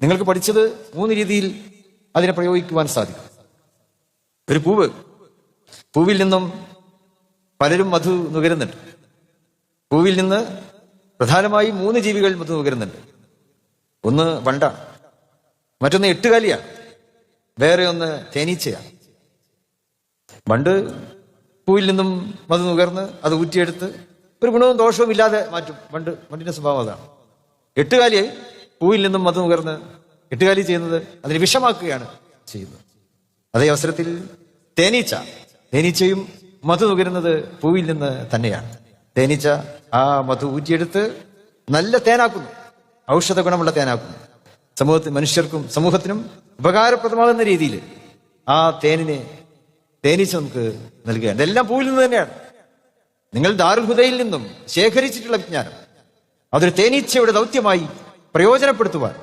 നിങ്ങൾക്ക് പഠിച്ചത് 3 രീതിയിൽ അതിനെ പ്രയോഗിക്കുവാൻ സാധിക്കും. ഒരു പൂവിൽ നിന്നും പലരും മധു നുകരുന്നുണ്ട്. പൂവിൽ നിന്ന് പ്രധാനമായും 3 ജീവികൾ മധു നുകരുന്നുണ്ട്. ഒന്ന് വണ്ടാണ്, മറ്റൊന്ന് എട്ടുകാലിയാണ്, വേറെ ഒന്ന് തേനീച്ചയാണ്. വണ്ട് പൂവിൽ നിന്നും മധു നുകർന്ന് അത് ഊറ്റിയെടുത്ത് ഒരു ഗുണവും ദോഷവും ഇല്ലാതെ മാറ്റും. വണ്ടിന്റെ സ്വഭാവം അതാണ്. എട്ടുകാലി പൂവിൽ നിന്നും മധു നുകർന്ന് എട്ടുകാലി ചെയ്യുന്നത് അതിനെ വിഷമാക്കുകയാണ് ചെയ്യുന്നത്. അതേ അവസരത്തിൽ തേനീച്ചയും മധു നുകരുന്നത് പൂവിൽ നിന്ന് തന്നെയാണ്. തേനീച്ച ആ മധു ഊറ്റിയെടുത്ത് നല്ല തേനാക്കുന്നു, ഔഷധ ഗുണമുള്ള തേനാക്കുന്നു. മനുഷ്യർക്കും സമൂഹത്തിനും ഉപകാരപ്രദമാകുന്ന രീതിയിൽ ആ തേനീച്ച നമുക്ക് നൽകുകയാണ്. ഇതെല്ലാം പൂവിൽ നിന്ന് തന്നെയാണ്. നിങ്ങൾ ദാറുൽ ഹുദയിൽ നിന്നും ശേഖരിച്ചിട്ടുള്ള വിജ്ഞാനം അതൊരു തേനീച്ചയുടെ ദൗത്യമായി പ്രയോജനപ്പെടുത്തുവാൻ